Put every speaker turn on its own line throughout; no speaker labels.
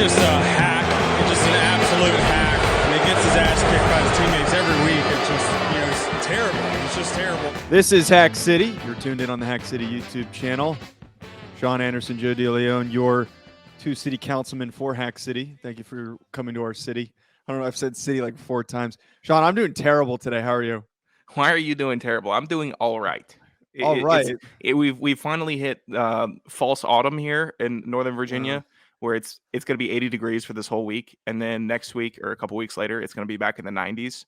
just a hack. He's just an absolute hack. And he gets his ass kicked by his teammates every week. It's just, it's terrible. It's just terrible.
This is Hack City. You're tuned in on the Hack City YouTube channel. Sean Anderson, Joe DeLeone, your two city councilmen for Hack City. Thank you for coming to our city. I don't know, I've said city like 4 times. Sean, I'm doing terrible today. How are you?
Why are you doing terrible? I'm doing all right.
All right.
We've finally hit false autumn here in Northern Virginia, where it's going to be 80 degrees for this whole week, and then next week or a couple weeks later, it's going to be back in the 90s,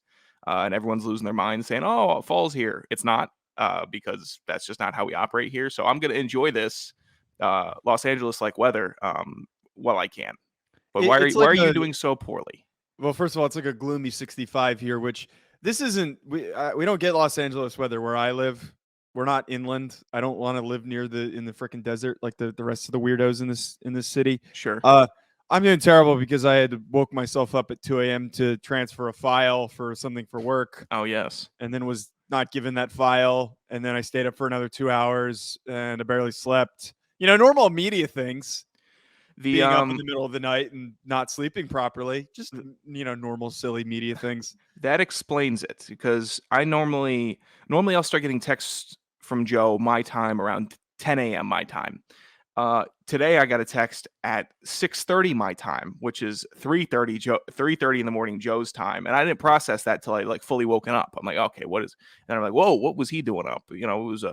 and everyone's losing their minds saying, "Oh, fall's here." It's not, because that's just not how we operate here. So I'm going to enjoy this Los Angeles-like weather while I can. But why are you doing so poorly?
Well, first of all, it's like a gloomy 65 here, which this isn't. We don't get Los Angeles weather where I live. We're not inland. I don't want to live near in the freaking desert like the rest of the weirdos in this city.
Sure.
I'm doing terrible because I had woke myself up at 2 a.m. to transfer a file for something for work.
Oh, yes.
And then was not given that file. And then I stayed up for another 2 hours and I barely slept. You know, normal media things. Being up in the middle of the night and not sleeping properly. Just, you know, normal, silly media things.
That explains it, because I normally I'll start getting texts from Joe my time around 10 a.m. my time. Today I got a text at 6:30 my time, which is 3:30 in the morning Joe's time, and I didn't process that till I like fully woken up. I'm like, okay, what is? And I'm like, whoa, what was he doing up? You know, it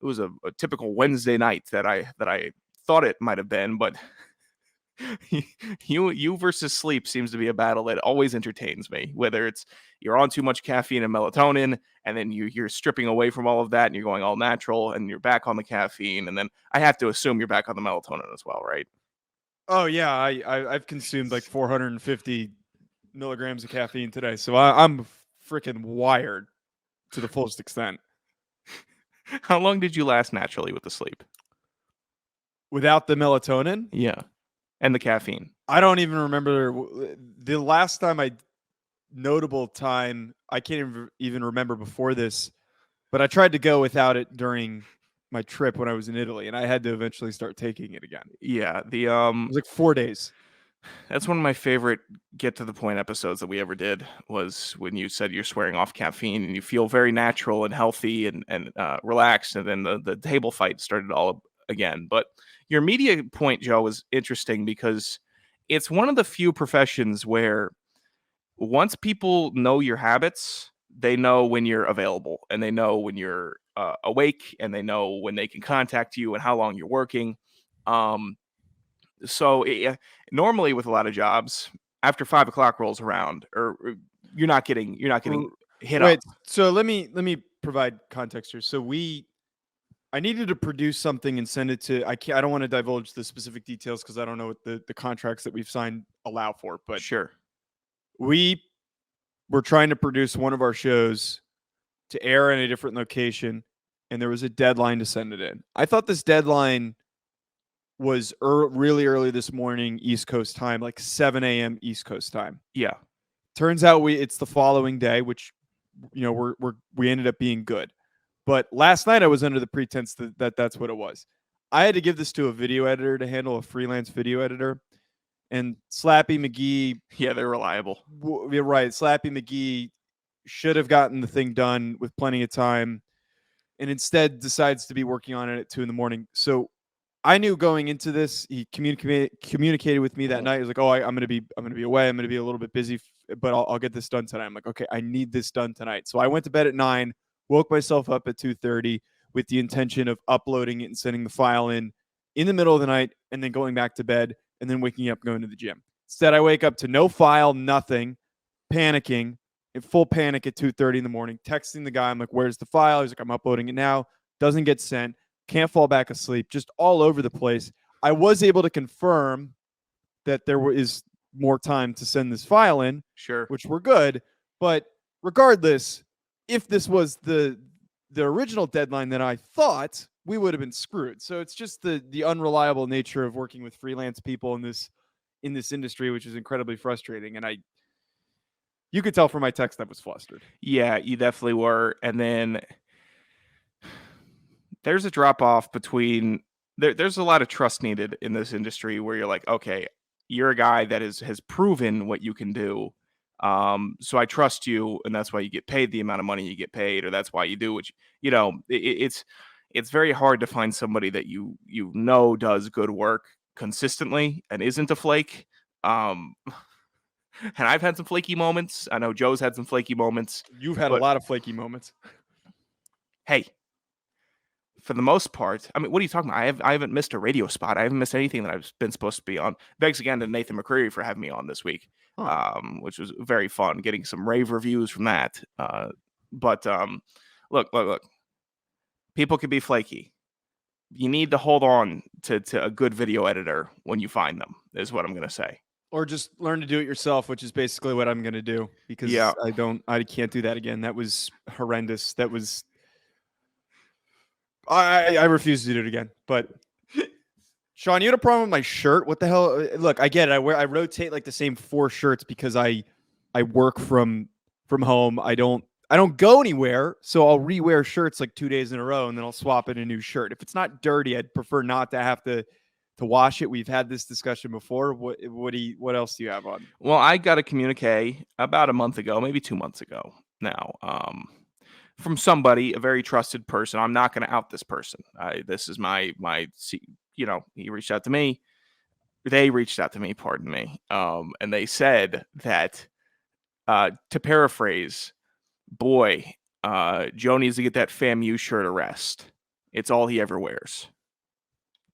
was a typical Wednesday night that I thought it might have been, but. You versus sleep seems to be a battle that always entertains me, whether it's you're on too much caffeine and melatonin, and then you're stripping away from all of that and you're going all natural and you're back on the caffeine, and then I have to assume you're back on the melatonin as well, right?
Oh yeah, I've consumed like 450 milligrams of caffeine today, so I'm freaking wired to the fullest extent.
How long did you last naturally with the sleep?
Without the melatonin?
Yeah. And the caffeine.
I don't even remember the last time notable time. I can't even remember before this, but I tried to go without it during my trip when I was in Italy, and I had to eventually start taking it again.
Yeah,
it was like 4 days.
That's one of my favorite get to the point episodes that we ever did, was when you said you're swearing off caffeine and you feel very natural and healthy and relaxed, and then the table fight started all again. But your media point, Joe, is interesting because it's one of the few professions where once people know your habits, they know when you're available, and they know when you're awake, and they know when they can contact you and how long you're working. So normally with a lot of jobs, after 5 o'clock rolls around, or you're not getting hit up.
So let me provide context here. So I needed to produce something and send it to. I don't want to divulge the specific details because I don't know what the contracts that we've signed allow for. But
sure,
we were trying to produce one of our shows to air in a different location, and there was a deadline to send it in. I thought this deadline was really early this morning, East Coast time, like 7 a.m. East Coast time.
Yeah.
Turns out it's the following day, which, you know, we ended up being good. But last night I was under the pretense that that's what it was. I had to give this to a video editor to handle, a freelance video editor. And Slappy McGee.
Yeah, they're reliable.
You're right. Slappy McGee should have gotten the thing done with plenty of time, and instead decides to be working on it at 2 a.m. So I knew going into this, he communicated with me that night. He was like, "Oh, I'm going to be away. I'm going to be a little bit busy, but I'll get this done tonight." I'm like, "Okay, I need this done tonight." So I went to bed at 9, woke myself up at 2:30 with the intention of uploading it and sending the file in the middle of the night, and then going back to bed, and then waking up, going to the gym. Instead, I wake up to no file, nothing, panicking, in full panic at 2:30 in the morning, texting the guy. I'm like, "Where's the file?" He's like, "I'm uploading it now." Doesn't get sent. Can't fall back asleep, just all over the place. I was able to confirm that there is more time to send this file in,
sure,
which we're good. But regardless, if this was the original deadline that I thought, we would have been screwed. So it's just the unreliable nature of working with freelance people in this industry, which is incredibly frustrating. And you could tell from my text I was flustered.
Yeah, you definitely were. And then there's a drop off between there's a lot of trust needed in this industry where you're like, okay, You're a guy that has proven what you can do. So I trust you, and that's why you get paid the amount of money you get paid, or that's why you do what it's very hard to find somebody that you know does good work consistently and isn't a flake. And I've had some flaky moments. I know Joe's had some flaky moments.
You've had a lot of flaky moments.
Hey, for the most part, I mean, what are you talking about? I haven't missed a radio spot. I haven't missed anything that I've been supposed to be on. Thanks again to Nathan McCreary for having me on this week, which was very fun, getting some rave reviews from that. But look. People can be flaky. You need to hold on to a good video editor when you find them, is what I'm going to say.
Or just learn to do it yourself, which is basically what I'm going to do, because I can't do that again. That was horrendous. That was, I refuse to do it again. But Sean, you had a problem with my shirt? What the hell? Look, I get it. I rotate like the same 4 shirts because I work from home. I don't go anywhere, so I'll rewear shirts like 2 days in a row, and then I'll swap in a new shirt. If it's not dirty, I'd prefer not to have to wash it. We've had this discussion before. What else do you have on?
Well, I got a communique about a month ago, maybe 2 months ago now, from somebody, a very trusted person. I'm not going to out this person. This is my he reached out to me. They reached out to me, pardon me, and they said that, to paraphrase, boy, Joe needs to get that FAMU shirt a rest. It's all he ever wears.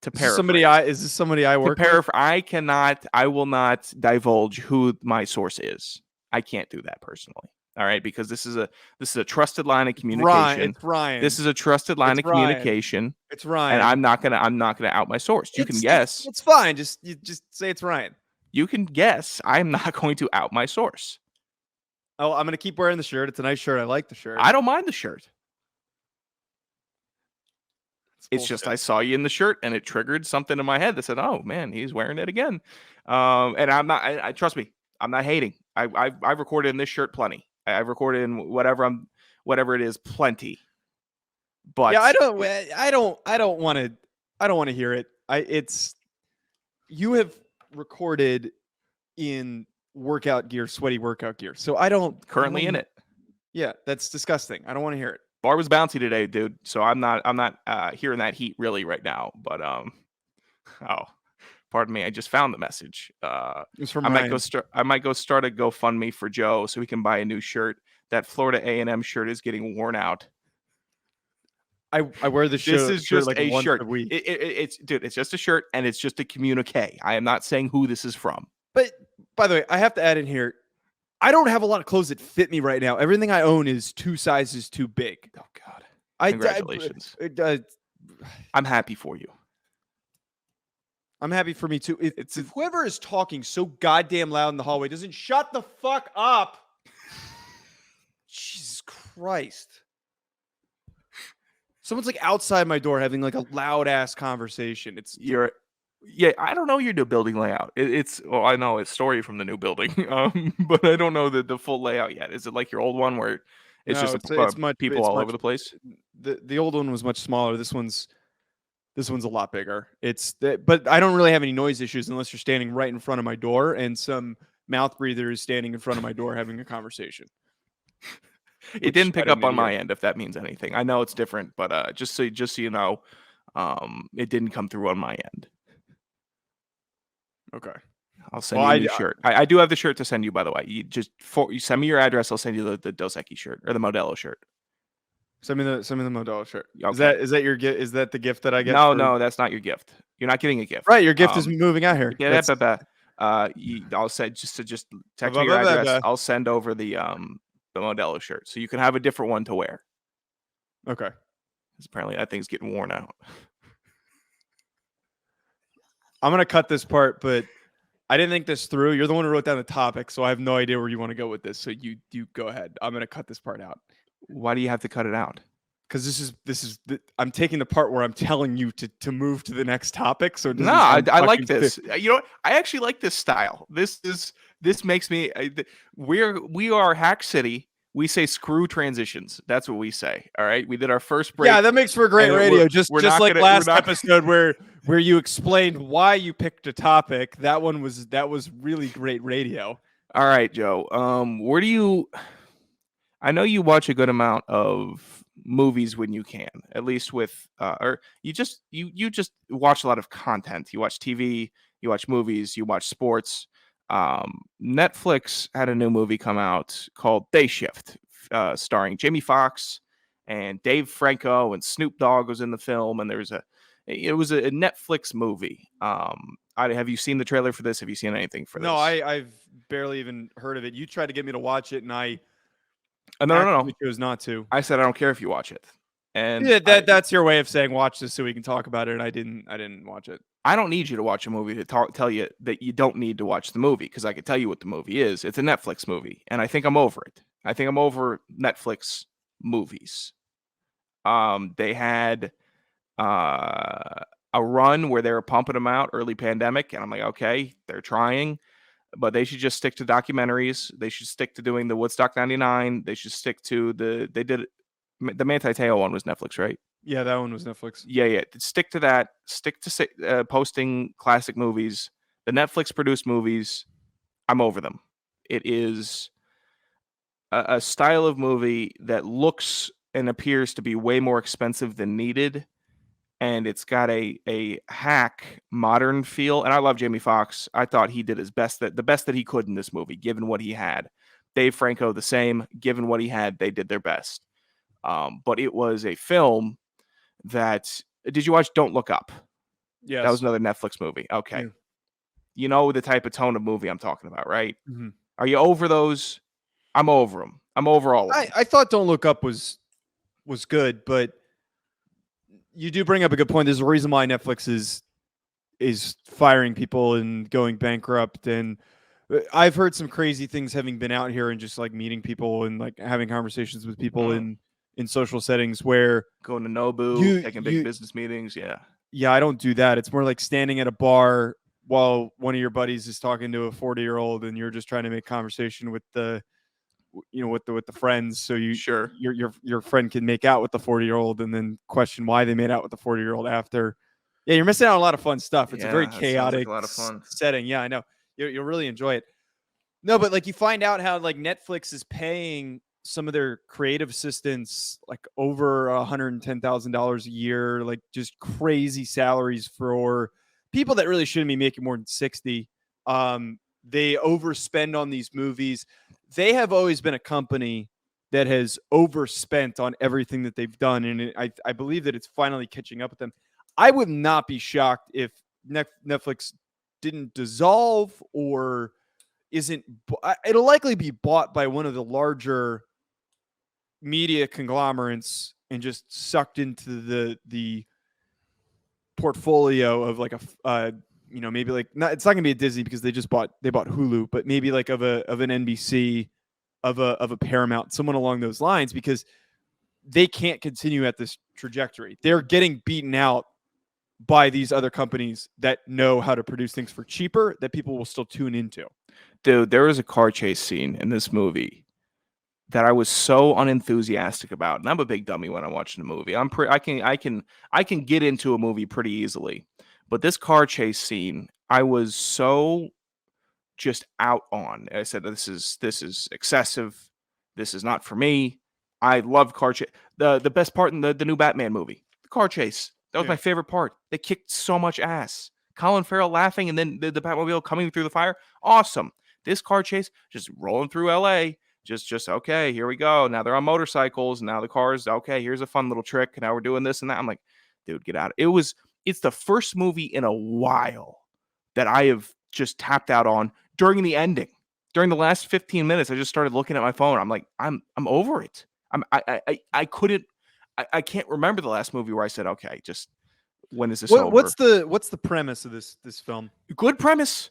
To paraphrase.
Is this somebody I work with?
I will not divulge who my source is. I can't do that personally. All right, because this is a trusted line of communication.
It's Ryan.
This is a trusted line of communication.
It's Ryan.
And I'm not gonna out my source. You can guess.
It's fine. Just say it's Ryan.
You can guess. I'm not going to out my source.
Oh, I'm going to keep wearing the shirt. It's a nice shirt. I like the shirt.
I don't mind the shirt. It's just I saw you in the shirt, and it triggered something in my head that said, "Oh man, he's wearing it again." And I'm not. I trust me. I'm not hating. I've recorded in this shirt plenty. I've recorded in whatever it is, plenty. But
yeah, I don't want to hear it. You have recorded in workout gear, sweaty workout gear. So I don't
currently in it.
Yeah, that's disgusting. I don't want to hear it.
Bar was bouncy today, dude. So I'm not hearing that heat really right now. But pardon me. I just found the message.
It's from
I
Ryan.
might go start a GoFundMe for Joe so he can buy a new shirt. That Florida A&M shirt is getting worn out.
I wear the shirt.
This is just
like
a
once
shirt.
a week.
It's just a shirt, and it's just a communique. I am not saying who this is from.
But by the way, I have to add in here, I don't have a lot of clothes that fit me right now. Everything I own is 2 sizes too big.
Oh God!
Congratulations.
I'm happy for you.
I'm happy for me too. If whoever is talking so goddamn loud in the hallway doesn't shut the fuck up. Jesus Christ. Someone's like outside my door having like a loud ass conversation.
I don't know your new building layout. I know it's story from the new building, but I don't know the full layout yet. Is it like your old one where it's people all over the place?
The old one was much smaller. This one's a lot bigger. But I don't really have any noise issues unless you're standing right in front of my door and some mouth breather is standing in front of my door having a conversation.
It didn't pick up on my end, if that means anything. I know it's different, but just so you know, it didn't come through on my end.
Okay.
I'll send you a new shirt. I do have the shirt to send you, by the way. You send me your address. I'll send you the Dos Equis shirt or the Modelo shirt.
Send me the Modelo shirt.
Okay.
Is that your gift? Is that the gift that I get?
No, that's not your gift. You're not getting a gift.
Right, your gift is moving out here.
Yeah, I'll send just text me your address. I'll send over the Modelo shirt so you can have a different one to wear.
Okay.
Because apparently that thing's getting worn out.
I'm gonna cut this part, but I didn't think this through. You're the one who wrote down the topic, so I have no idea where you want to go with this. So you go ahead. I'm gonna cut this part out.
Why do you have to cut it out?
Because I'm taking the part where I'm telling you to move to the next topic. So
I like this. You know, I actually like this style. This makes me. We are Hack City. We say screw transitions. That's what we say. All right. We did our first break.
Yeah, that makes for great
and
radio.
we're
Just
not
like
gonna-
last
we're not-
episode where you explained why you picked a topic. That was really great radio.
All right, Joe. Where do you? I know you watch a good amount of movies when you can, at least with, or you just watch a lot of content. You watch TV, you watch movies, you watch sports. Netflix had a new movie come out called Day Shift, starring Jamie Foxx and Dave Franco, and Snoop Dogg was in the film. And it was a Netflix movie. Have you seen the trailer for this? Have you seen anything for this?
No, I've barely even heard of it. You tried to get me to watch it, and I
no.
chose not to.
I said I don't care if you watch it. And
Yeah, that's your way of saying watch this so we can talk about it. And I didn't watch it.
I don't need you to watch a movie to tell you that you don't need to watch the movie, because I could tell you what the movie is. It's a Netflix movie, and I think I'm over it. I think I'm over Netflix movies. They had a run where they were pumping them out early pandemic, and I'm like, okay, they're trying, but they should just stick to documentaries. They should stick to doing the Woodstock 99. They should stick to the Manti Te'o one was Netflix, right?
Yeah, that one was Netflix.
Yeah. Stick to that. Stick to posting classic movies. The Netflix produced movies, I'm over them. It is a style of movie that looks and appears to be way more expensive than needed. And it's got a hack modern feel. And I love Jamie Foxx. I thought he did the best that he could in this movie, given what he had. Dave Franco, the same. Given what he had, they did their best. But it was a film that, did you watch Don't Look Up?
Yes.
That was another Netflix movie. Okay.
Yeah.
You know the type of tone of movie I'm talking about, right?
Mhm.
Are you over those? I'm over them. I'm over all of them.
I thought Don't Look Up was good, but you do bring up a good point. There's a reason why Netflix is firing people and going bankrupt. And I've heard some crazy things having been out here and just like meeting people and like having conversations with people in social settings where
Going to Nobu, taking big business meetings. Yeah,
I don't do that. It's more like standing at a bar while one of your buddies is talking to a 40-year-old and you're just trying to make conversation with the friends, so your friend can make out with the 40-year-old and then question why they made out with the 40-year-old after. Yeah, you're missing out on a lot of fun stuff. It's a very chaotic
a lot of fun
setting. Yeah, I know. You'll really enjoy it. No, but like you find out how like Netflix is paying some of their creative assistants like over $110,000 a year, like just crazy salaries for people that really shouldn't be making more than 60. They overspend on these movies. They have always been a company that has overspent on everything that they've done. And I believe that it's finally catching up with them. I would not be shocked if Netflix didn't dissolve or isn't. It'll likely be bought by one of the larger media conglomerates and just sucked into the portfolio of like maybe like it's not gonna be a Disney because they bought Hulu, but maybe like of an NBC, of a Paramount, someone along those lines, because they can't continue at this trajectory. They're getting beaten out by these other companies that know how to produce things for cheaper that people will still tune into.
dude. There was a car chase scene in this movie that I was so unenthusiastic about, and I'm a big dummy when I'm watching a movie. I can get into a movie pretty easily, but this car chase scene, I was so just out on. I said, this is excessive. This is not for me. I love car chase. The best part in the new Batman movie, the car chase. That was my favorite part. They kicked so much ass. Colin Farrell laughing, and then the Batmobile coming through the fire. Awesome. This car chase, just rolling through LA. Just okay, here we go. Now they're on motorcycles. Now the cars, okay, here's a fun little trick. Now we're doing this and that. I'm like, dude, get out. It's the first movie in a while that I have just tapped out on during the ending. During the last 15 minutes, I just started looking at my phone. I'm like, I'm over it. I can't remember the last movie where I said, okay, just when is this over?
What's the premise of this film?
Good premise.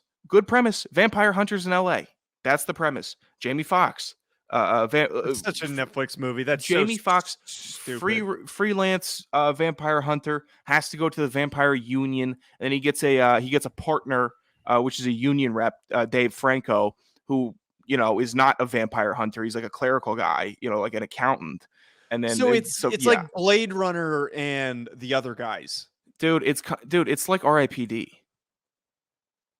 Vampire hunters in LA. That's the premise. Jamie Foxx.
It's such a Netflix movie. That's
Jamie
so
Foxx,
stupid.
freelance vampire hunter, has to go to the vampire union, and he gets a partner, which is a union rep, Dave Franco, who is not a vampire hunter. He's like a clerical guy, like an accountant. And then
So it's like Blade Runner and the other guys.
dude, it's like R.I.P.D.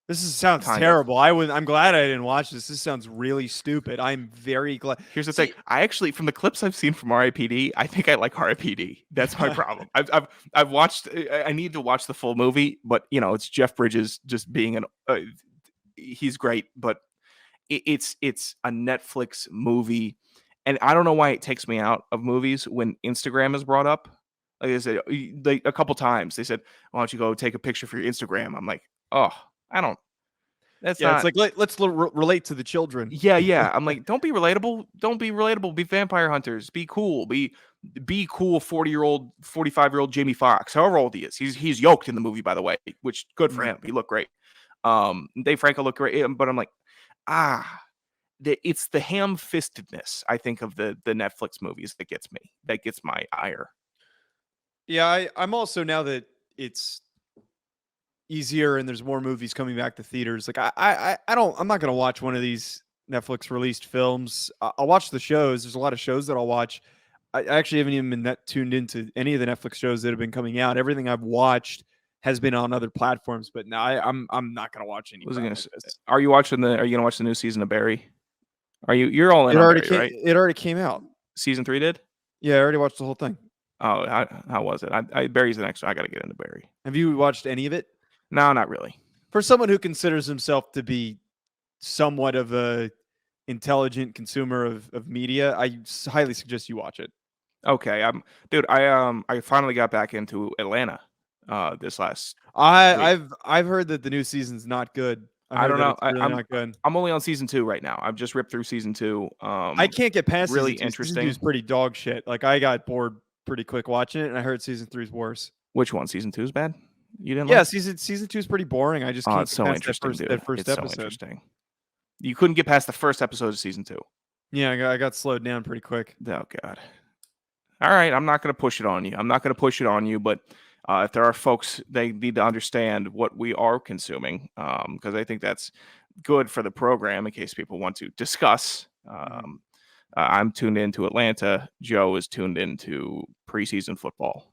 This sounds
Kind of.
terrible. I'm glad I didn't watch this. This sounds really stupid. I'm very glad.
Here's the thing. I actually, from the clips I've seen from R.I.P.D., I think I like R.I.P.D. That's my problem. I've watched. I need to watch the full movie, but it's Jeff Bridges just being he's great, but it's a Netflix movie, and I don't know why it takes me out of movies when Instagram is brought up. Like I said, a couple times they said, "Why don't you go take a picture for your Instagram?" I'm like, oh. I don't. That's
yeah.
not.
It's like let's relate to the children.
Yeah. I'm like, don't be relatable. Don't be relatable. Be vampire hunters. Be cool. Be cool. 40-year-old, 45-year-old Jamie Foxx, however old he is. He's yoked in the movie, by the way, which good for him. He looked great. Dave Franco looked great, but I'm like, it's the ham-fistedness, I think, of the Netflix movies that gets me. That gets my ire.
Yeah, I'm also, now that it's easier and there's more movies coming back to theaters, like I'm not gonna watch one of these Netflix released films. I'll watch the shows. There's a lot of shows that I'll watch. I actually haven't even been tuned into any of the Netflix shows that have been coming out. Everything I've watched has been on other platforms, but now I'm not gonna watch any.
Are you gonna watch the new season of Barry? You're all in on Barry, right?
It already came out.
Season 3 did?
Yeah, I already watched the whole thing.
Oh, how was it? Barry's the next one. I got to get into Barry.
Have you watched any of it?
No, not really.
For someone who considers himself to be somewhat of a intelligent consumer of media, I highly suggest you watch it.
Okay, I finally got back into Atlanta this last week.
I've heard that the new season's not good.
I don't know.
Really not good.
I'm only on season 2 right now. I've just ripped through season 2.
I can't get past
really
season 2.
Interesting.
Season 2's pretty dog shit. Like, I got bored pretty quick watching it, and I heard season 3's worse.
Which one? Season 2 is bad? You didn't?
Yeah,
like?
season 2 is pretty boring. I just can't.
It's so interesting,
that first episode.
So interesting. You couldn't get past the first episode of season 2.
Yeah, I got slowed down pretty quick.
Oh God. All right, I'm not going to push it on you. But if there are folks, they need to understand what we are consuming, because I think that's good for the program in case people want to discuss. I'm tuned into Atlanta. Joe is tuned into preseason football.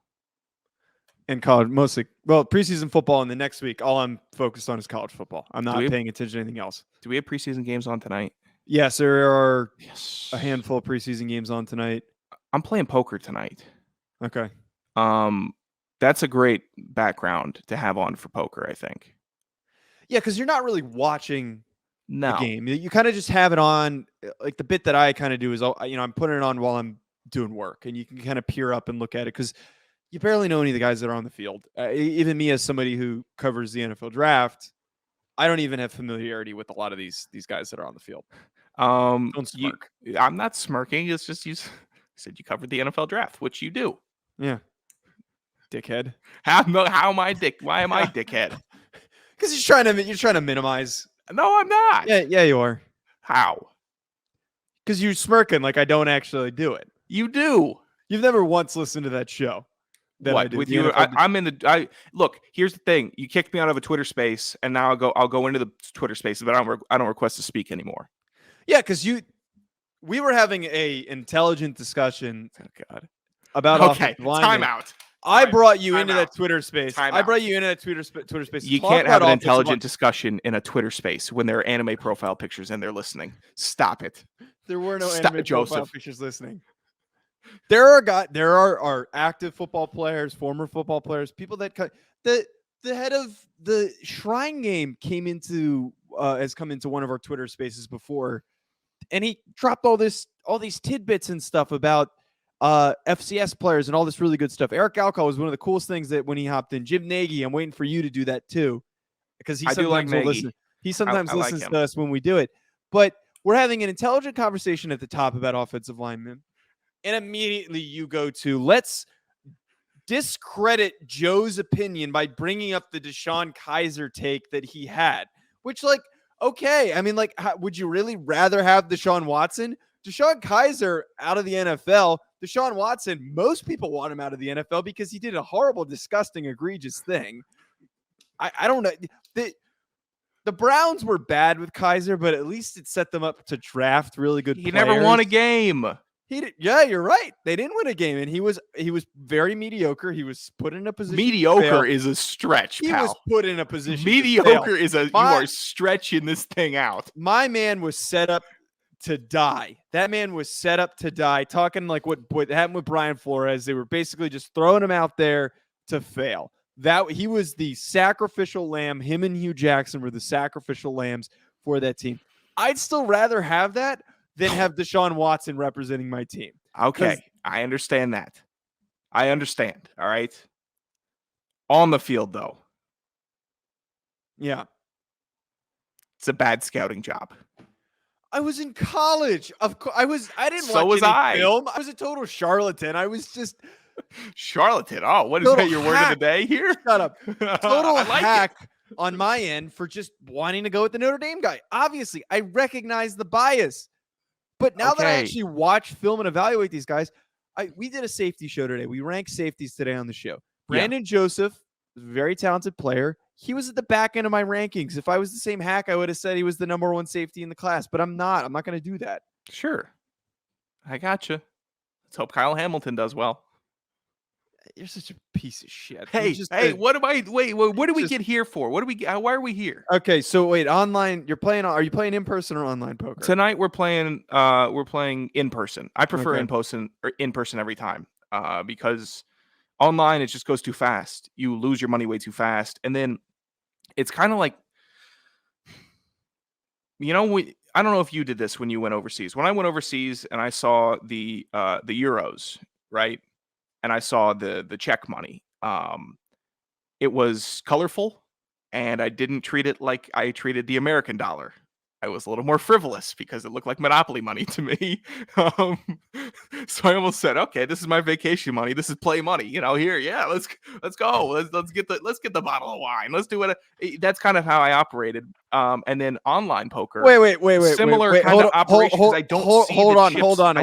And college, mostly. Well, preseason football, and the next week, all I'm focused on is college football. I'm not paying attention to anything else.
Do we have preseason games on tonight?
Yes, there are a handful of preseason games on tonight.
I'm playing poker tonight.
Okay.
That's a great background to have on for poker, I think.
Yeah, because you're not really watching
the
game. You kind of just have it on. Like, the bit that I kind of do is, I'm putting it on while I'm doing work, and you can kind of peer up and look at it because you barely know any of the guys that are on the field. Even me, as somebody who covers the NFL draft, I don't even have familiarity with a lot of these guys that are on the field. Don't smirk.
I'm not smirking. It's just you said you covered the NFL draft, which you do.
Yeah. Dickhead.
How am I dick? Why am I dickhead?
Because you're trying to minimize.
No, I'm not.
Yeah, you are.
How?
Because you're smirking like I don't actually do it.
You do.
You've never once listened to that show.
What with you? I'm in the. Look. Here's the thing. You kicked me out of a Twitter space, and now I'll go into the Twitter space, but I don't request to speak anymore.
Yeah, because we were having a intelligent discussion.
Oh, God.
About
offensive linemen. Time out.
I brought you into that Twitter space. I brought you into that Twitter space.
You can't have an intelligent discussion in a Twitter space when there are anime profile pictures and they're listening. Stop it.
There were no anime profile pictures listening. There are active football players, former football players, people that the head of the Shrine Game has come into one of our Twitter spaces before, and he dropped all these tidbits and stuff about FCS players and all this really good stuff. Eric Alcock was one of the coolest things that when he hopped in. Jim Nagy, I'm waiting for you to do that too, because he sometimes will listen. He sometimes listens to us when we do it. But we're having an intelligent conversation at the top about offensive linemen, and immediately you go to let's discredit Joe's opinion by bringing up the DeShone Kizer take that he had, which, like, okay, I mean, like, would you really rather have Deshaun Watson? DeShone Kizer out of the NFL. Deshaun Watson, most people want him out of the NFL because he did a horrible, disgusting, egregious thing. I don't know. the Browns were bad with Kaiser, but at least it set them up to draft really good
He
players.
never won a game.
He did, yeah, you're right. They didn't win a game, and he was very mediocre. He was put in a position.
Mediocre is a stretch,
he
pal.
was put in a position.
Mediocre is you are stretching this thing out.
My man was set up to die. That man was set up to die. Talking like what happened with Brian Flores. They were basically just throwing him out there to fail. That he was the sacrificial lamb. Him and Hugh Jackson were the sacrificial lambs for that team. I'd still rather have that than have Deshaun Watson representing my team.
Okay, I understand that. I understand. All right. On the field, though,
yeah,
it's a bad scouting job.
I was in college. Of course, I didn't
So
watch
was
any
I.
film. I was a total charlatan. I was just
charlatan. Oh, what is
total
that? Your word of the day here?
shut up. Total
I like
hack on my end for just wanting to go with the Notre Dame guy. Obviously, I recognize the bias. But now that I actually watch film and evaluate these guys, we did a safety show today. We ranked safeties today on the show. Brandon Joseph was a very talented player. He was at the back end of my rankings. If I was the same hack, I would have said he was the number 1 safety in the class, but I'm not. I'm not going to do that.
Sure. I gotcha. Let's hope Kyle Hamilton does well.
You're such a piece of shit.
Hey, what am I? Wait, what do we get here for? What do we? Why are we here?
Okay, so wait, online. Are you playing in person or online poker?
Tonight we're playing in person. I prefer in person every time. Because online it just goes too fast. You lose your money way too fast, and then it's kind of like, I don't know if you did this when you went overseas. When I went overseas and I saw the euros, right? And I saw the check money. It was colorful, and I didn't treat it like I treated the American dollar. I was a little more frivolous because it looked like Monopoly money to me. So I almost said, "Okay, this is my vacation money. This is play money. Here, yeah, let's go. Let's get the bottle of wine. Let's do it." That's kind of how I operated. And then online poker.
Wait.
Similar kind of operation. I don't see
hold
the
on.
chips.
Hold on.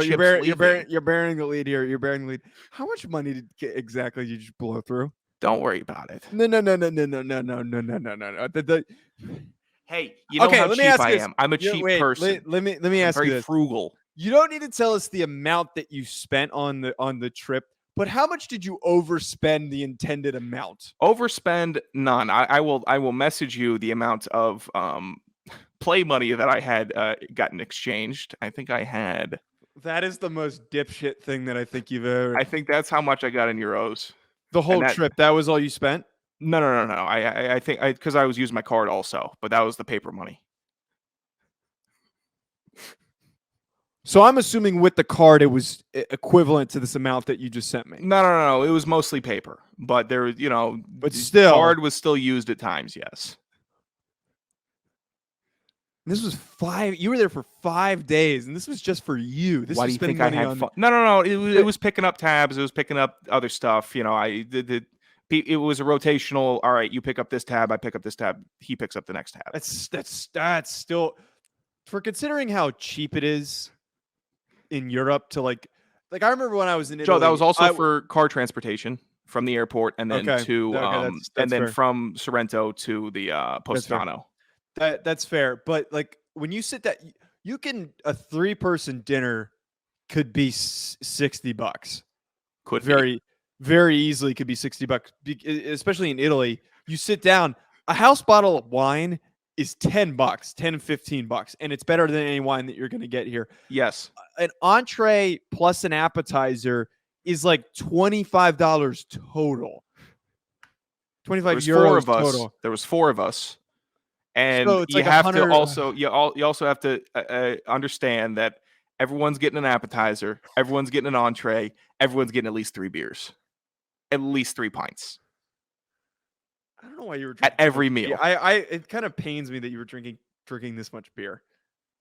You're
bearing the lead here. You're bearing the lead. How much money exactly did you just blow through?
Don't worry about it.
No.
Hey, you know how cheap I am. I'm a cheap person.
Let me ask you this.
Very frugal.
You don't need to tell us the amount that you spent on the trip, but how much did you overspend the intended amount?
Overspend none. I will message you the amount of play money that I had gotten exchanged. I think I had.
That is the most dipshit thing that I think you've ever.
I think that's how much I got in euros.
The whole trip. That was all you spent?
No. I think because I was using my card also, but that was the paper money.
So I'm assuming with the card, it was equivalent to this amount that you just sent me.
No. It was mostly paper, but there,
but still,
card was still used at times. Yes.
This was 5. You were there for 5 days, and this was just for you. Why do you think I had
fun? No. It was picking up tabs. It was picking up other stuff. I did. It was a rotational. All right, you pick up this tab, I pick up this tab. He picks up the next tab.
That's still, for considering how cheap it is in Europe to like I remember when I was in Italy.
Joe, that was also for car transportation from the airport and then that's from Sorrento to the Positano.
That's fair, but like when you sit that a 3-person dinner could be $60.
Could
very easily could be $60, especially in Italy. You sit down, a house bottle of wine is $10, $15, and it's better than any wine that you're going to get here.
Yes.
An entree plus an appetizer is like $25 total. 25 euros total.
There was 4 of us. And
so it's
you
like
have to also you also have to understand that everyone's getting an appetizer, everyone's getting an entree, everyone's getting at least 3 beers. At least 3 pints.
I don't know why you were
drinking at every meal.
It kind of pains me that you were drinking this much beer.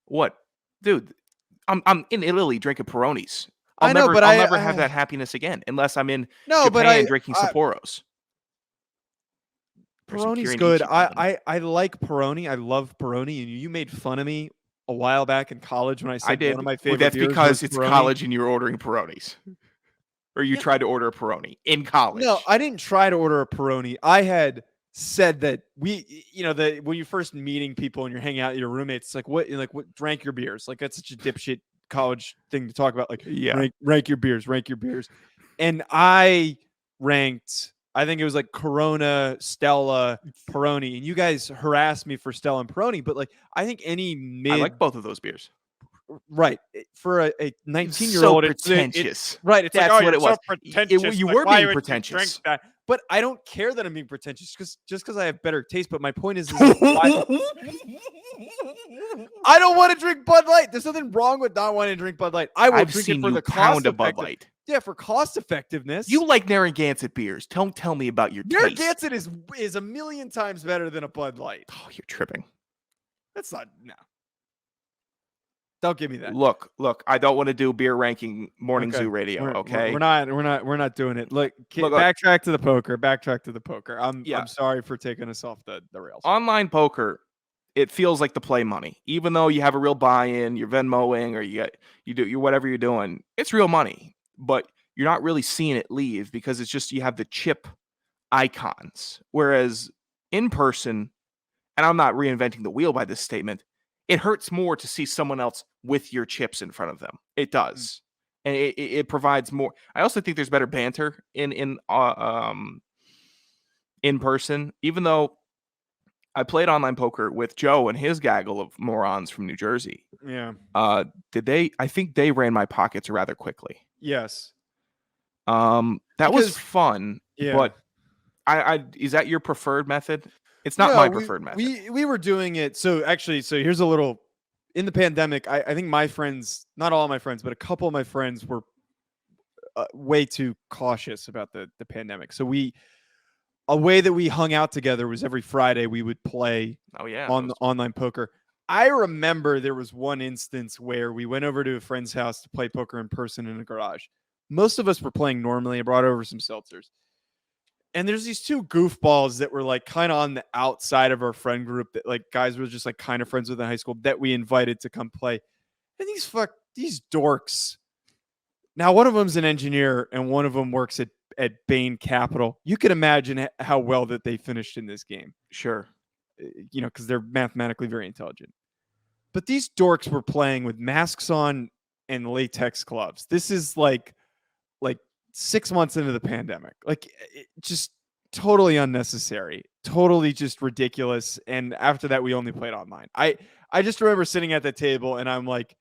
What, dude? I'm in Italy drinking Peronis. I'll never have that happiness again unless I'm in Japan drinking Sapporos.
Peroni's good. I like Peroni. I love Peroni, and you made fun of me a while back in college when I said one of my favorite.
That's
beers
because
was
it's
Peroni.
College and you're ordering Peronis. Or you tried to order a Peroni in college.
No, I didn't try to order a Peroni. I had said that when you're first meeting people and you're hanging out with your roommates, it's like what rank your beers. Like that's such a dipshit college thing to talk about. Like
Yeah.
rank your beers, rank your beers. And I ranked, I think it was like Corona, Stella, Peroni, and you guys harassed me for Stella and Peroni, but like I think any
I
mid
like both of those beers.
right for a
So
19-year-old,
pretentious.
right. It's
That's
like, oh,
what
you're
it was.
so pretentious.
You
Like,
were
why
being
would you
pretentious.
drink that? But I don't care that I'm being pretentious because I have better taste. But my point is I don't want to drink Bud Light. There's nothing wrong with not wanting to drink Bud Light. I will
I've
drink
seen
it for
you
the
pound
cost
a Bud
effective.
Light.
Yeah, for cost effectiveness.
You like Narragansett beers. Don't tell me about your taste.
Narragansett is a million times better than a Bud Light.
Oh, you're tripping.
That's not no. Don't give me that.
Look. I don't want to do beer ranking morning
Okay.
zoo radio.
We're not doing it. Look,
Look,
backtrack to the poker. Backtrack to the poker. I'm
Yeah.
sorry for taking us off the rails.
Online poker, it feels like the play money. Even though you have a real buy-in, you're Venmoing or you whatever you're doing, it's real money. But you're not really seeing it leave because it's just you have the chip icons. Whereas in person, and I'm not reinventing the wheel by this statement, it hurts more to see someone else with your chips in front of them. It does. And it provides more. I also think there's better banter in person, even though I played online poker with Joe and his gaggle of morons from New Jersey.
Yeah.
I think they ran my pockets rather quickly.
Yes.
That was fun.
Yeah.
But I is that your preferred method? It's not my preferred method.
We were doing it. So here's a little. In the pandemic, I think my friends, not all of my friends, but a couple of my friends were way too cautious about the pandemic. So a way that we hung out together was every Friday we would play on the online poker. I remember there was one instance where we went over to a friend's house to play poker in person in a garage. Most of us were playing normally. I brought over some seltzers. And there's these two goofballs that were like kind of on the outside of our friend group that like guys were just like kind of friends with in high school that we invited to come play. And these dorks. Now, one of them's an engineer and one of them works at Bain Capital. You can imagine how well that they finished in this game.
Sure.
Because they're mathematically very intelligent. But these dorks were playing with masks on and latex gloves. This is like 6 months into the pandemic, just totally unnecessary, totally just ridiculous. And after that, we only played online. I just remember sitting at the table and I'm like,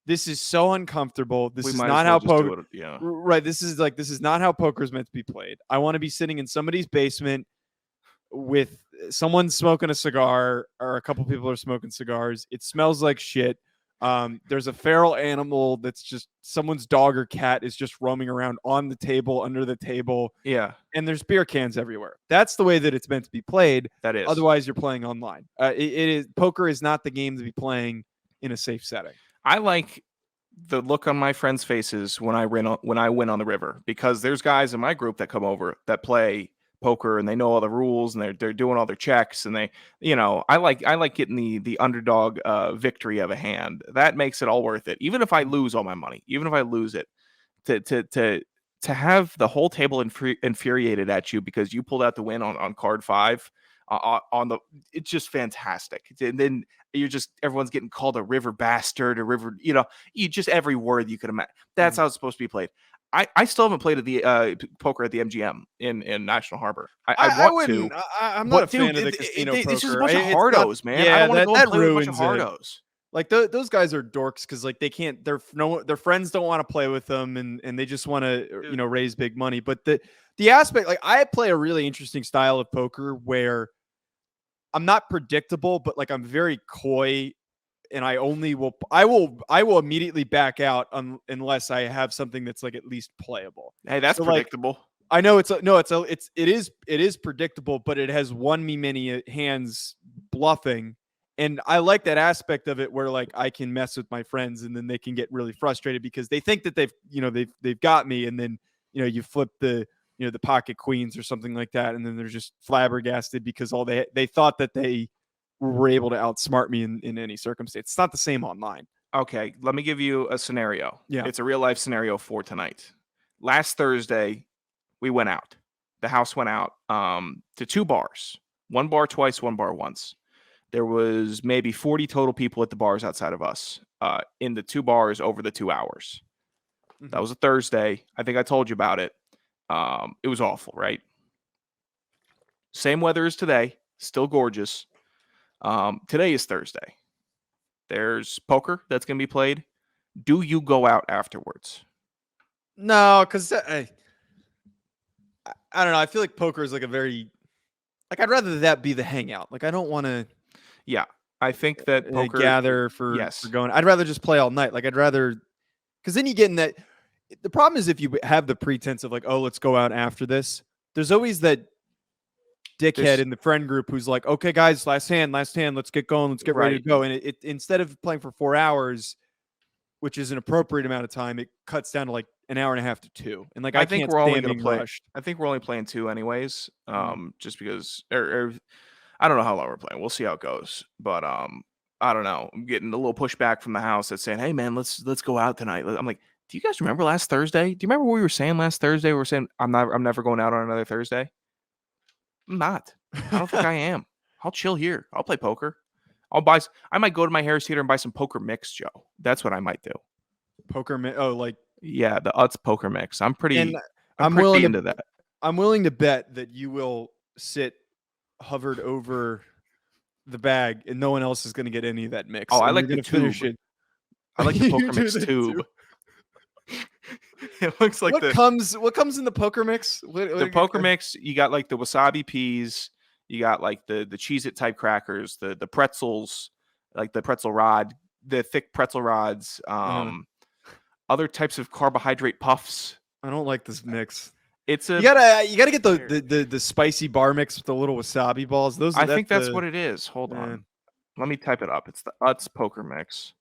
this is so uncomfortable. This is not how poker.
Yeah.
Right. This is not how poker is meant to be played. I want to be sitting in somebody's basement with someone smoking a cigar or a couple people are smoking cigars. It smells like shit. There's a feral animal that's just someone's dog or cat is just roaming around on the table, under the table.
Yeah.
And there's beer cans everywhere. That's the way that it's meant to be played.
That is.
Otherwise, you're playing online. Poker is not the game to be playing in a safe setting.
I like the look on my friends' faces when I win on the river, because there's guys in my group that come over that play poker and they know all the rules and they're doing all their checks and they, I like getting the underdog victory of a hand. That makes it all worth it. Even if I lose all my money, even if I lose it, to have the whole table infuriated at you because you pulled out the win on card 5 it's just fantastic. And then everyone's getting called a river bastard, a river, you just every word you could imagine. That's how it's supposed to be played. I still haven't played at the poker at the MGM in National Harbor. I want to.
I'm not a fan of the casino poker.
It's just a bunch of hardos, man.
Yeah,
I don't want to go and play with a bunch of
ruins it.
hardos.
Like those guys are dorks because like they can't. Their friends don't want to play with them, and they just want to raise big money. But the aspect, like I play a really interesting style of poker where I'm not predictable, but like I'm very coy. And I will immediately back out unless I have something that's like at least playable.
Hey, that's
so
predictable.
Like, I know it is predictable, but it has won me many hands bluffing, and I like that aspect of it where like I can mess with my friends and then they can get really frustrated because they think that they've got me, and then you flip the pocket queens or something like that, and then they're just flabbergasted because they thought that they were able to outsmart me in any circumstance. It's not the same online.
Okay, let me give you a scenario.
Yeah.
It's a real life scenario for tonight. Last Thursday, we went out. The house went out to 2 bars. One bar twice, one bar once. There was maybe 40 total people at the bars outside of us in the 2 bars over the 2 hours.
Mhm.
That was a Thursday. I think I told you about it. It was awful, right? Same weather as today. Still gorgeous. Today is Thursday. There's poker that's going to be played. Do you go out afterwards?
No, because I don't know. I feel like poker is like a very like I'd rather that be the hangout. Like I don't want to
Yeah. I think that poker
gather for
yes.
going. I'd rather just play all night. Like I'd rather because then you get in that. The problem is if you have the pretense of like, oh, let's go out after this. There's always that dickhead in the friend group who's like, okay, guys, last hand, let's get going, let's get ready to go. And it instead of playing for 4 hours, which is an appropriate amount of time, it cuts down to like an hour and a half to 2. And like I
think
can't
we're only
stand
going to
being
play.
rushed.
I think we're only playing 2 anyways. Just because, or I don't know how long we're playing. We'll see how it goes. But I don't know. I'm getting a little pushback from the house that's saying, "Hey man, let's go out tonight." I'm like, do you guys remember last Thursday? Do you remember what we were saying last Thursday? We were saying I'm never going out on another Thursday. I'm not. I don't think I am. I'll chill here. I'll play poker. I might go to my Harris Theater and buy some poker mix, Joe. That's what I might do.
Like
yeah, the Utz poker mix. I'm pretty
willing
into that.
I'm willing to bet that you will sit hovered over the bag and no one else is going to get any of that mix.
Oh, I
and
like
you're
the
gonna finish
tube.
it.
I like the
You
poker
do
mix
the
tube. It looks like
what comes in the poker mix?
The poker mix, you got like the wasabi peas, you got like the Cheez-It type crackers, the pretzels, like the pretzel rod, the thick pretzel rods, other types of carbohydrate puffs.
I don't like this mix.
It's a
you gotta get the spicy bar mix with the little wasabi balls.
I think that's what it is. Hold on. Let me type it up. It's the Utz poker mix.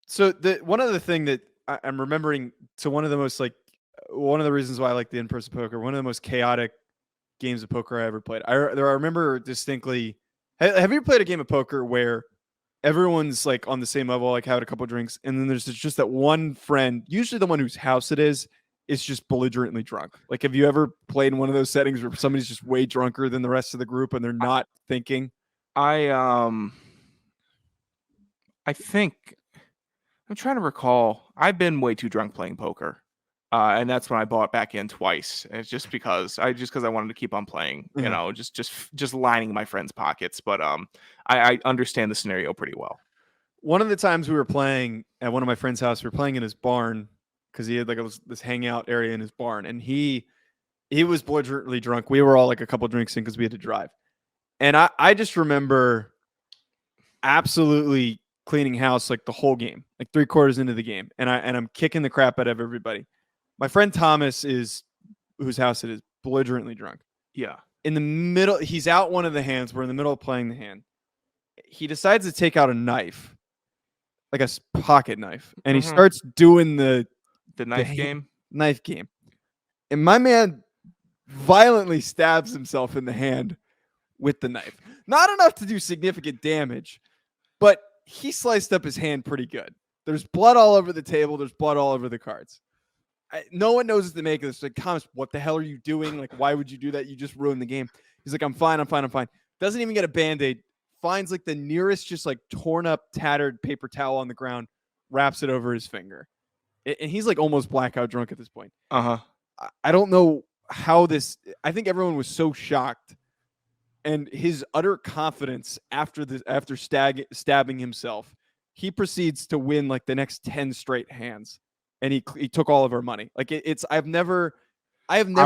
So one other thing that I'm remembering, so one of the reasons why I like the in-person poker, one of the most chaotic games of poker I ever played. I remember distinctly. Have you played a game of poker where everyone's like on the same level, like had a couple of drinks, and then there's just that one friend, usually the one whose house it is just belligerently drunk? Like, have you ever played in one of those settings where somebody's just way drunker than the rest of the group and they're not thinking?
I think I'm trying to recall. I've been way too drunk playing poker. And that's when I bought back in twice. And it's just because I wanted to keep on playing, you know, just lining my friends' pockets. But I understand the scenario pretty well.
One of the times we were playing at one of my friend's house, we were playing in his barn because he had like this hangout area in his barn, and he was belligerently drunk. We were all like a couple drinks in because we had to drive. And I just remember absolutely cleaning house like the whole game, like 3/4 into the game. And I'm kicking the crap out of everybody. My friend Thomas whose house it is, belligerently drunk.
Yeah.
In the middle, he's out one of the hands. We're in the middle of playing the hand. He decides to take out a knife, like a pocket knife, and he starts doing the
knife game.
Knife game. And my man violently stabs himself in the hand with the knife. Not enough to do significant damage, but he sliced up his hand pretty good. There's blood all over the table. There's blood all over the cards. No one knows what to make of this. Like, Thomas, what the hell are you doing? Like, why would you do that? You just ruined the game. He's like, I'm fine. Doesn't even get a Band-Aid. Finds like the nearest just like torn up, tattered paper towel on the ground, wraps it over his finger. And he's like almost blackout drunk at this point. I don't know how this. I think everyone was so shocked, and his utter confidence after stabbing himself, he proceeds to win like the next 10 straight hands, and he took all of our money. Like I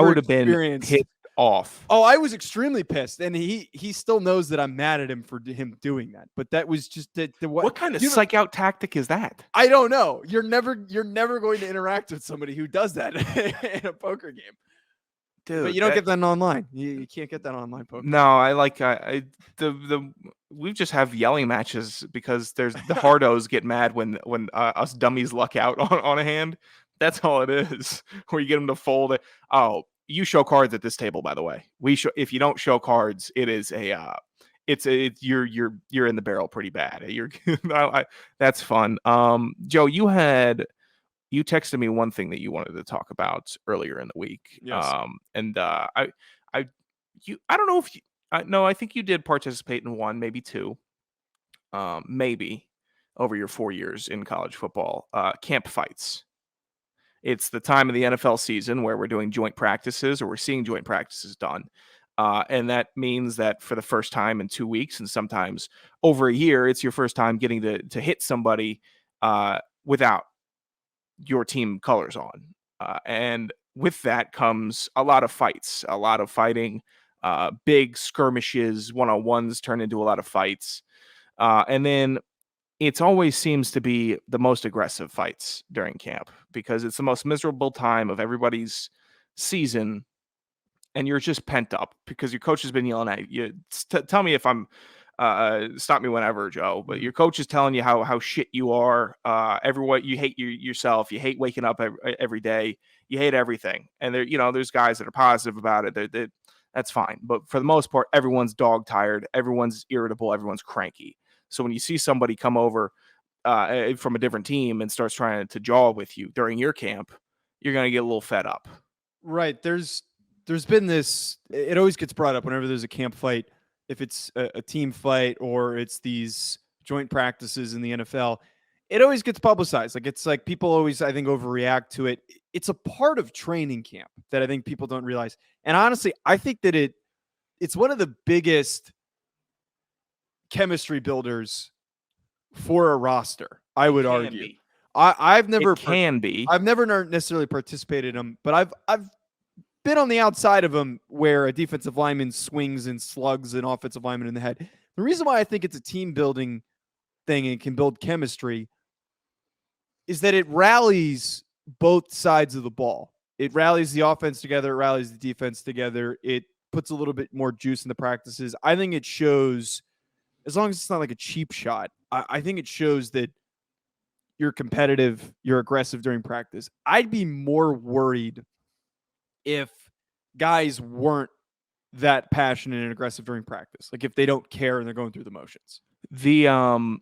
would have been
pissed off.
Oh, I was extremely pissed, and he still knows that I'm mad at him for him doing that. But that was just
what kind of psych out tactic is that?
I don't know. You're never going to interact with somebody who does that in a poker game, dude. But you don't get that online. You can't get that online poker.
No, I like we just have yelling matches because there's the hardos get mad when us dummies luck out on a hand. That's all it is. Where you get them to fold it. Oh. You show cards at this table, by the way. If you don't show cards, it is you're in the barrel pretty bad. That's fun. Joe, you texted me one thing that you wanted to talk about earlier in the week.
Yes.
I don't know if No, I think you did participate in one, maybe two, maybe over your 4 years in college football. Camp fights. It's the time of the NFL season where we're doing joint practices or we're seeing joint practices done. And that means that for the first time in 2 weeks and sometimes over a year, it's your first time getting to hit somebody without your team colors on. And with that comes a lot of fights, a lot of fighting, big skirmishes, one-on-ones turn into a lot of fights. And then it always seems to be the most aggressive fights during camp because it's the most miserable time of everybody's season, and you're just pent up because your coach has been yelling at you. Tell me if I'm stop me whenever, Joe. But your coach is telling you how shit you are. Everyone, you hate yourself. You hate waking up every day. You hate everything. And there's guys that are positive about it. That's fine. But for the most part, everyone's dog tired. Everyone's irritable. Everyone's cranky. So when you see somebody come over from a different team and starts trying to jaw with you during your camp, you're going to get a little fed up.
Right. There's been this, it always gets brought up whenever there's a camp fight, if it's a team fight or it's these joint practices in the NFL, it always gets publicized. It's like people always, I think, overreact to it. It's a part of training camp that I think people don't realize. And honestly, I think that it's one of the biggest chemistry builders for a roster, I would argue. I've never I've never necessarily participated in them, but I've been on the outside of them where a defensive lineman swings and slugs an offensive lineman in the head. The reason why I think it's a team building thing and can build chemistry is that it rallies both sides of the ball. It rallies the offense together, it rallies the defense together. It puts a little bit more juice in the practices. I think it shows, as long as it's not like a cheap shot, I think it shows that you're competitive, you're aggressive during practice. I'd be more worried if guys weren't that passionate and aggressive during practice. Like if they don't care and they're going through the motions.
The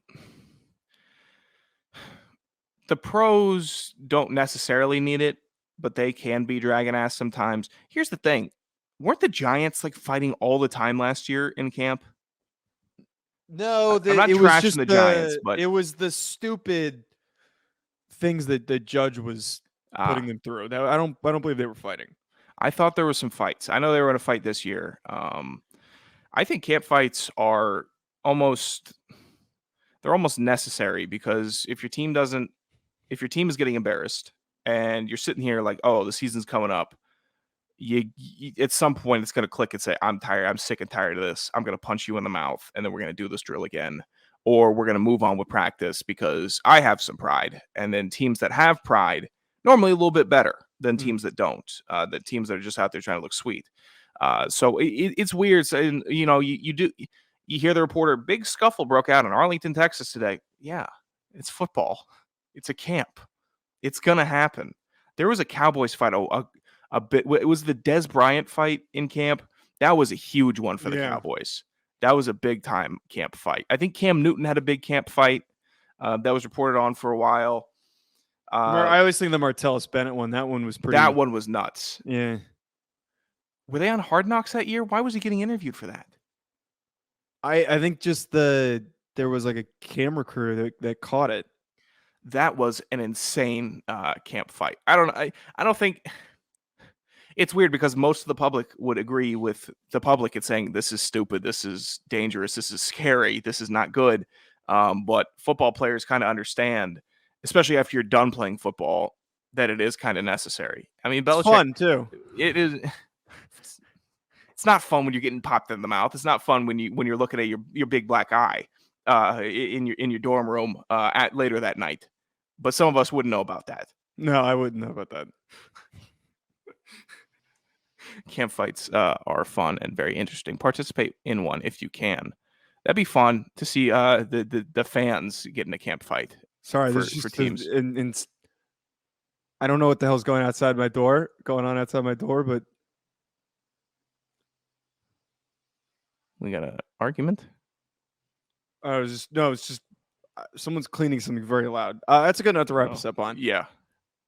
pros don't necessarily need it, but they can be dragging ass sometimes. Here's the thing. Weren't the Giants fighting all the time last year in camp?
No,
I'm not trashing the Giants, but
it was the stupid things that the judge was putting them through. I don't believe they were fighting.
I thought there were some fights. I know they were going to fight this year. I think camp fights are almost necessary because if your team is getting embarrassed and you're sitting here like, oh, the season's coming up, you at some point it's going to click and say, I'm tired. I'm sick and tired of this. I'm going to punch you in the mouth, and then we're going to do this drill again, or we're going to move on with practice because I have some pride. And then teams that have pride normally a little bit better than teams that don't. The teams that are just out there trying to look sweet. So it's weird. So, you hear the reporter, big scuffle broke out in Arlington, Texas today. Yeah, it's football. It's a camp. It's gonna happen. There was a Cowboys fight a bit. It was the Des Bryant fight in camp. That was a huge one for the Cowboys. That was a big time camp fight. I think Cam Newton had a big camp fight that was reported on for a while.
I always think the Martellus Bennett one. That one was pretty.
That one was nuts.
Yeah.
Were they on Hard Knocks that year? Why was he getting interviewed for that?
I think just there was like a camera crew that caught it.
That was an insane camp fight. I don't think it's weird because most of the public would agree with the public in saying this is stupid, this is dangerous, this is scary, this is not good. But football players kind of understand, especially after you're done playing football, that it is kind of necessary. I mean, Belichick,
it's fun too.
It is. It's not fun when you're getting popped in the mouth. It's not fun when you're looking at your big black eye in your dorm room at later that night. But some of us wouldn't know about that.
No, I wouldn't know about that.
Camp fights are fun and very interesting. Participate in one if you can. That'd be fun to see the fans get in a camp fight.
Sorry, for teams. I don't know what the hell's going on outside my door, but
we got an argument.
It's just someone's cleaning something very loud. That's a good note to wrap us up on.
Yeah.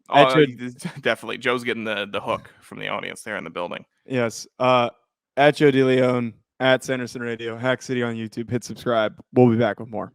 Definitely. Joe's getting the hook from the audience there in the building.
Yes. At Joe DeLeone, at Sanderson Radio, Hack City on YouTube. Hit subscribe. We'll be back with more.